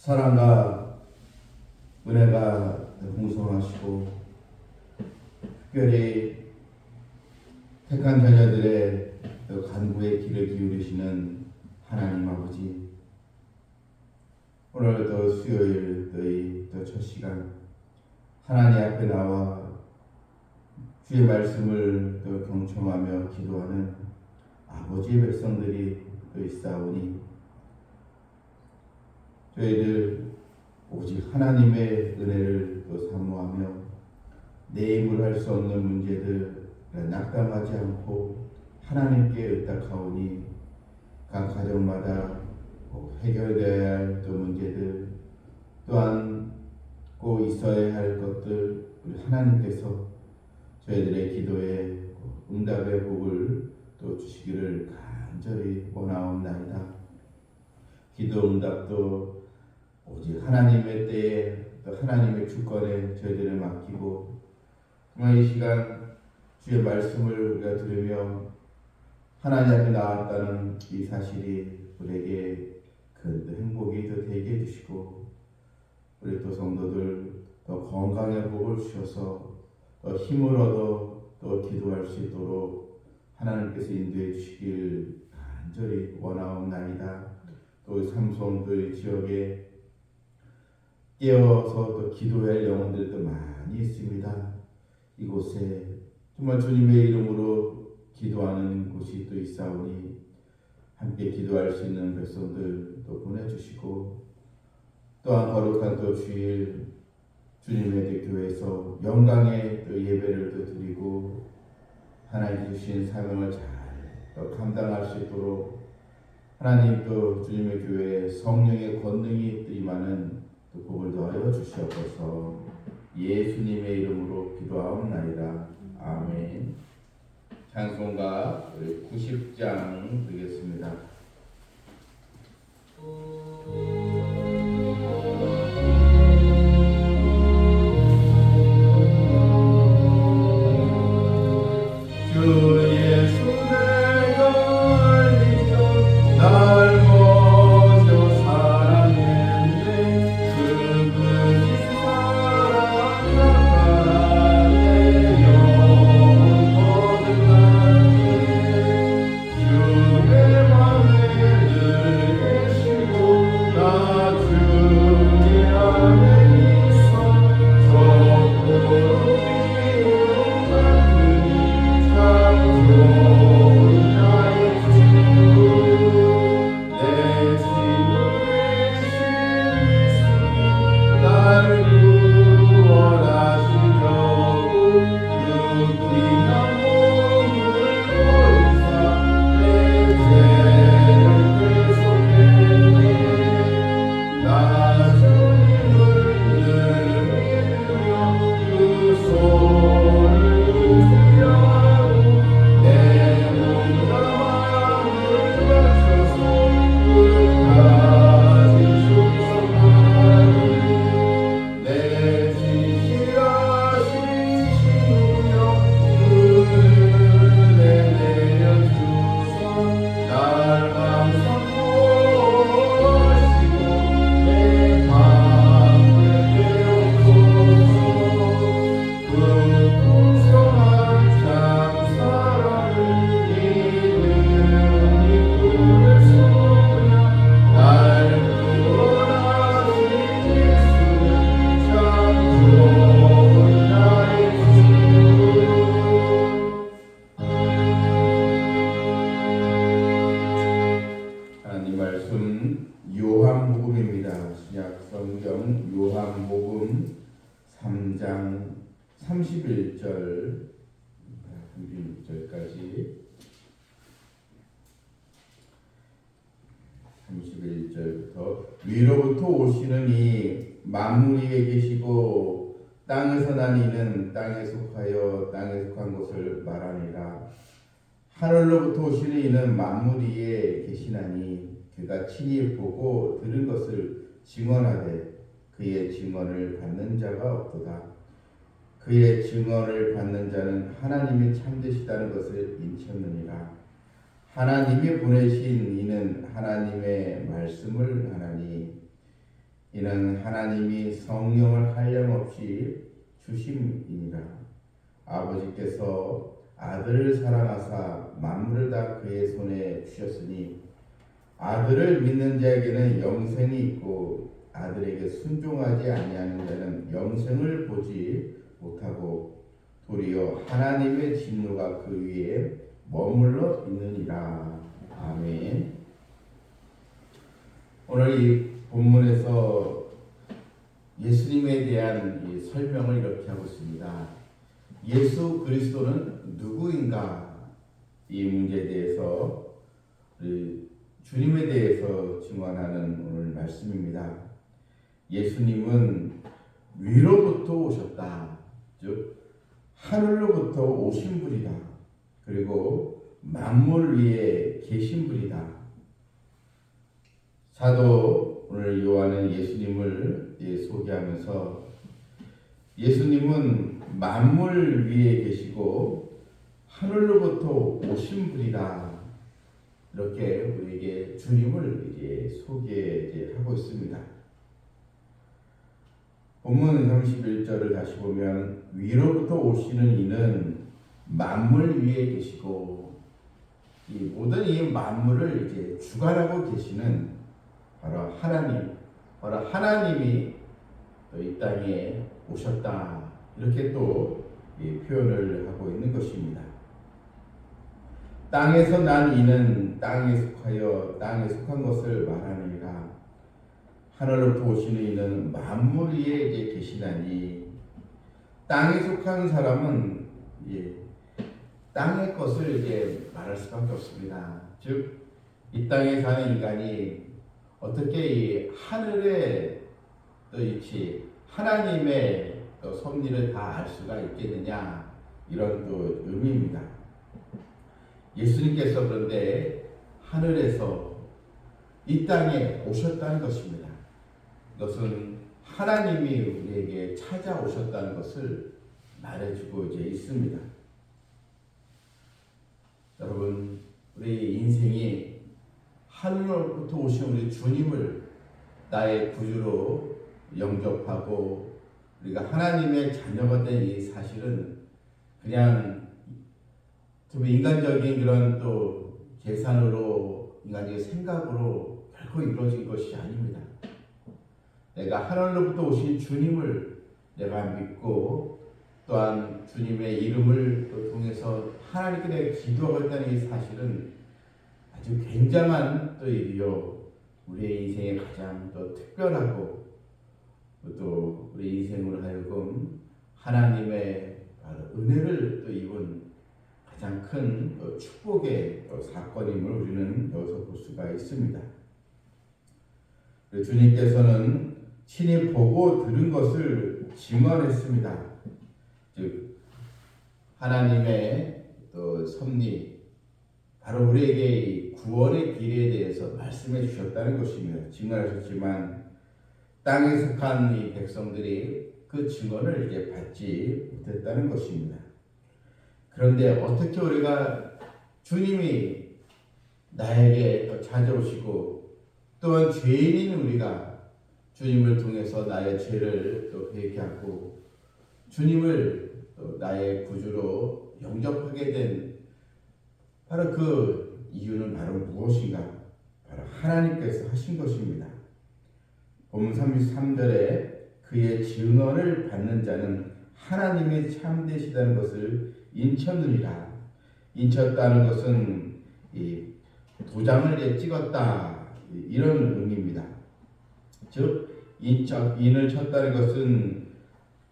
사랑과 은혜가 풍성하시고 특별히 택한 자녀들의 간구에 귀를 기울이시는 하나님 아버지, 오늘 또 수요일의 첫 시간 하나님 앞에 나와 주의 말씀을 또 경청하며 기도하는 아버지의 백성들이 또 있사오니 저희들 오직 하나님의 은혜를 또 사모하며 내 힘으로 할 수 없는 문제들 낙담하지 않고 하나님께 의탁하오니 각 가정마다 해결되어야 할 또 문제들 또한 꼭 있어야 할 것들 우리 하나님께서 저희들의 기도에 응답의 복을 또 주시기를 간절히 원하옵나이다. 기도 응답도 오직 하나님의 때에 또 하나님의 주권에 저희들을 맡기고 정말 이 시간 주의 말씀을 우리가 들으며 하나님 앞에 나왔다는 이 사실이 우리에게 큰 행복이 더 되게 해주시고 우리 또 성도들 더 건강의 복을 주셔서 더 힘을 얻어 또 기도할 수 있도록 하나님께서 인도해 주시길 간절히 원하옵나이다. 또 삼성들 지역에 깨어서 또 기도할 영혼들도 많이 있습니다. 이곳에 정말 주님의 이름으로 기도하는 곳이 또 있사오니 함께 기도할 수 있는 백성들 또 보내주시고 또한 거룩한 또 주일 주님의 교회에서 영광의 또 예배를 또 드리고 하나님 주신 사명을 잘 또 감당할 수 있도록 하나님 또 주님의 교회에 성령의 권능이 또 임하는 또 복을 더하여 주시옵소서. 예수님의 이름으로 기도하옵나이다. 아멘. 찬송가 90장 드리겠습니다. 주의 손에 걸리며 날 먼저 사랑했네. 그분이 사랑하네. 영원 거듭나네. 주의 맘에 늘 계시고 나 주의 안에 있어 적그로 미움 같으니 참 좋은 나의 친구. 내 친구 되신 예수님 나를 구원하시려고 육신한 몸을 보이사 내 죄를 대속했네. 나 주님을 늘 믿으며 그 손을 의지하고 내 몸과 마음을 바쳐서 끝까지 충성하리. 내 진실하신 친구여 은혜 내려주사 날 항상 보호하시고 내 밤에 되옵소서. 그 풍성한 참 사랑을 믿는 이끌을 소냐 날 구원하신 예수는 참 좋은 나의 친구. 하나님 말씀 요한복음입니다. 신약 성경 요한복음 3장 31절 36절까지 31절부터 위로부터 오시는 이 만물 위에 계시고 땅에서 난 이는 땅에 속하여 땅에 속한 것을 말하니라. 하늘로부터 오시는 이는 만물 위에 계시나니 그가 친히 보고 들은 것을 증언하되 그의 증언을 받는 자가 없도다. 그의 증언을 받는 자는 하나님이 참되시다는 것을 인쳤느니라. 하나님이 보내신 이는 하나님의 말씀을 하나니 이는 하나님이 성령을 한량없이 주심이니라. 아버지께서 아들을 사랑하사 만물을 다 그의 손에 주셨으니 아들을 믿는 자에게는 영생이 있고 아들에게 순종하지 아니하는 자는 영생을 보지 못하고 도리어 하나님의 진노가 그 위에 머물러 있느니라. 아멘. 오늘 이 본문에서 예수님에 대한 이 설명을 이렇게 하고 있습니다. 예수 그리스도는 누구인가? 이 문제에 대해서 주님에 대해서 증언하는 오늘 말씀입니다. 예수님은 위로부터 오셨다. 즉 하늘로부터 오신 분이다. 그리고 만물 위에 계신 분이다. 사도 오늘 요한은 예수님을 소개하면서 예수님은 만물 위에 계시고 하늘로부터 오신 분이다. 이렇게 우리에게 주님을 소개하고 있습니다. 본문 31절을 다시 보면 위로부터 오시는 이는 만물 위에 계시고 이 모든 이 만물을 주관하고 계시는 바로 하나님이 또 이 땅에 오셨다. 이렇게 또 표현을 하고 있는 것입니다. 땅에서 난 이는 땅에 속한 것을 말하느니라. 하늘로부터 오시는 이는 만물 위에 계시나니 땅에 속한 사람은 땅의 것을 말할 수밖에 없습니다. 즉 이 땅에 사는 인간이 어떻게 이 하늘에 또 있지 하나님의 또 섭리를 다 알 수가 있겠느냐, 이런 또 의미입니다. 예수님께서 그런데 하늘에서 이 땅에 오셨다는 것입니다. 이것은 하나님이 우리에게 찾아오셨다는 것을 말해주고 있습니다. 여러분, 우리 인생이 하늘로부터 오신 우리 주님을 나의 구주로 영접하고 우리가 하나님의 자녀가 된 이 사실은 그냥 좀 인간적인 그런 또 계산으로, 인간적인 생각으로 결코 이루어진 것이 아닙니다. 내가 하늘로부터 오신 주님을 내가 믿고 또한 주님의 이름을 또 통해서 하나님께 내가 기도하고 있다는 이 사실은 아주 굉장한 또 일이요, 우리의 인생에 가장 또 특별하고 또 우리 인생으로 하여금 하나님의 은혜를 또 입은 가장 큰 축복의 사건임을 우리는 여기서 볼 수가 있습니다. 주님께서는 친히 보고 들은 것을 증언했습니다. 즉 하나님의 또 섭리, 바로 우리에게 구원의 길에 대해서 말씀해 주셨다는 것입니다. 증언하셨지만 땅에 속한 이 백성들이 그 증언을 받지 못했다는 것입니다. 그런데 어떻게 우리가 주님이 나에게 찾아오시고 또한 죄인인 우리가 주님을 통해서 나의 죄를 또 회개하고 주님을 또 나의 구주로 영접하게 된 바로 그 이유는 바로 무엇인가? 바로 하나님께서 하신 것입니다. 본문 33절에 그의 증언을 받는 자는 하나님의 참되시다는 것을 인쳤느니라. 인쳤다는 것은 이 도장을 찍었다, 이런 의미입니다. 즉 인을 쳤다는 것은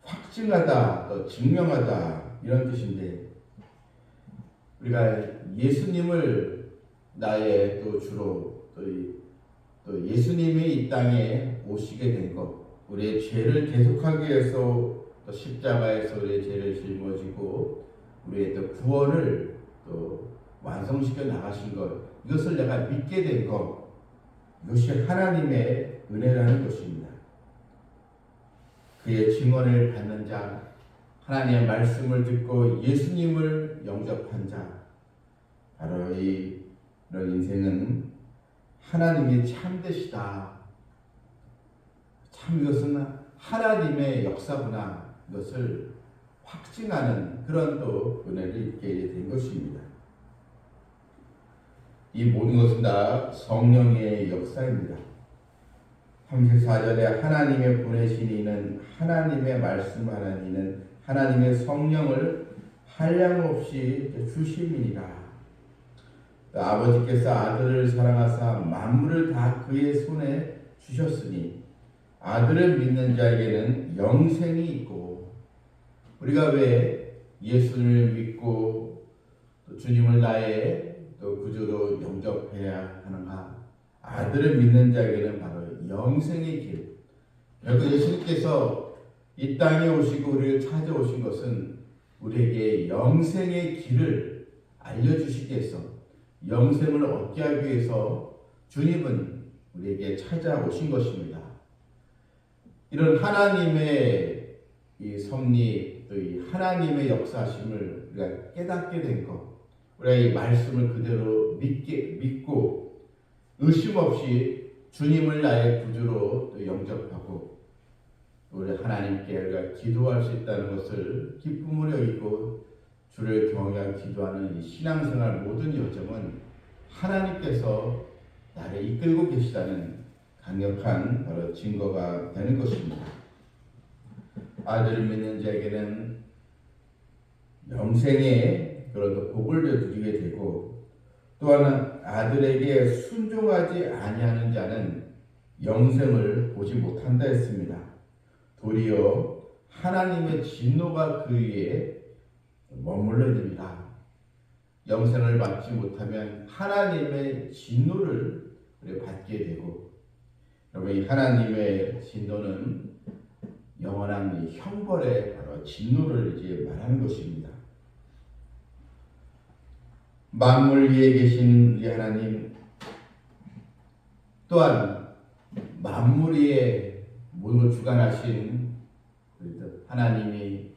확증하다, 또 증명하다, 이런 뜻인데 우리가 예수님을 나의 또 주로 또 예수님이 이 땅에 오시게 된 것, 우리의 죄를 대속하기 위해서 또 십자가에서 우리의 죄를 짊어지고 우리의 또 구원을 또 완성시켜 나가신 것, 이것을 내가 믿게 된 것, 이것이 하나님의 은혜라는 것입니다. 그의 증언을 받는 자, 하나님의 말씀을 듣고 예수님을 영접한 자, 바로 이런 인생은 하나님이 참되시다, 참 이것은 하나님의 역사구나, 이것을 확증하는 그런 또 은혜를 입게 된 것입니다. 이 모든 것은 다 성령의 역사입니다. 34절에 하나님의 보내신 이는 하나님의 말씀하는 이는 하나님의 성령을 한량없이 주심이니라. 아버지께서 아들을 사랑하사 만물을 다 그의 손에 주셨으니 아들을 믿는 자에게는 영생이 있고, 우리가 왜 예수를 믿고 또 주님을 나의 또 구주로 영접해야 하는가? 아들을 믿는 자에게는 바로 영생의 길. 결국 예수님께서 이 땅에 오시고 우리를 찾아오신 것은 우리에게 영생의 길을 알려주시기 위해서, 영생을 얻게 하기 위해서 주님은 우리에게 찾아오신 것입니다. 이런 하나님의 이 섭리, 또 이 하나님의 역사심을 우리가 깨닫게 된 것, 우리가 이 말씀을 그대로 믿고 의심 없이 주님을 나의 구주로 또 영접하고 우리 하나님께 우리가 기도할 수 있다는 것을 기쁨으로 여기고 주를 경외하며 기도하는 이 신앙생활 모든 여정은 하나님께서 나를 이끌고 계시다는 강력한 바로 증거가 되는 것입니다. 아들을 믿는 자에게는 영생의 그런 복을 누리게 되고, 또한 아들에게 순종하지 아니하는 자는 영생을 보지 못한다 했습니다. 도리어 하나님의 진노가 그 위에 머물러 있습니다. 영생을 받지 못하면 하나님의 진노를 받게 되고, 여러분, 이 하나님의 진노는 영원한 형벌의 바로 진노를 이제 말하는 것입니다. 만물 위에 계신 우리 하나님, 또한 만물 위에 모든 주관하신 하나님이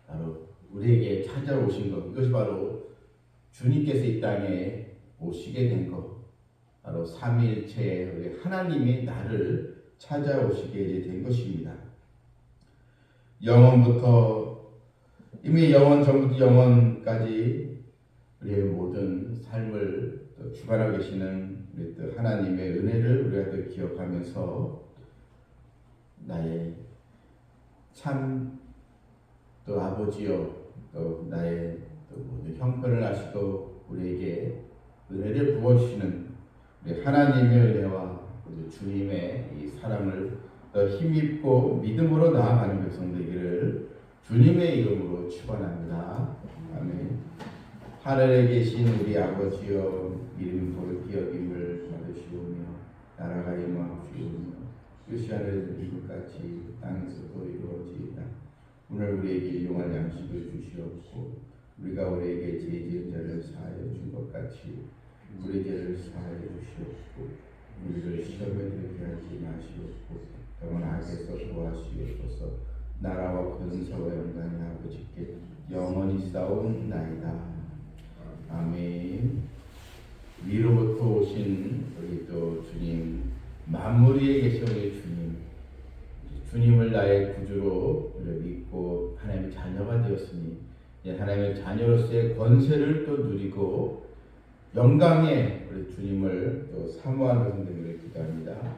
바로 우리에게 찾아오신 것, 이것이 바로 주님께서 이 땅에 오시게 된 것, 바로 삼위일체의 우리 하나님이 나를 찾아오시게 된 것입니다. 영원부터, 이미 영원 전부터 영원까지 우리의 모든 삶을 또 주관하고 계시는 우리 또 하나님의 은혜를 우리가 또 기억하면서 나의 참 또 아버지여, 또 나의 또 모든 형편을 아시고 우리에게 은혜를 부어주시는 우리 하나님의 은혜와 우리 주님의 이 사랑을 더 힘입고 믿음으로 나아가는 백성 되기를 주님의 이름으로 축원합니다. 아멘. 하늘에 계신 우리 아버지여, 이름 거룩히 여김을 받으시오며 나라가 임하옵시오며 뜻이 하늘에서 이것같이 땅에서도 이루어지이다. 오늘 우리에게 일용할 양식을 주시옵고, 우리가 우리에게 죄 지은 자를 사하여 준 것 같이 우리 죄를 사하여 주시옵고, 우리를 시험에 들게 하지 마시옵고 다만 악에서 구하시옵소서. 나라와 권세와 영광이 아버지께 영원히 싸움나이다. 아멘. 위로부터 오신 우리 또 주님, 만물 위에 계신 우리 주님을 나의 구주로 믿고 하나님의 자녀가 되었으니 이제 하나님의 자녀로서의 권세를 또 누리고 영광의 우리 주님을 또 사모하는 것을 기도합니다.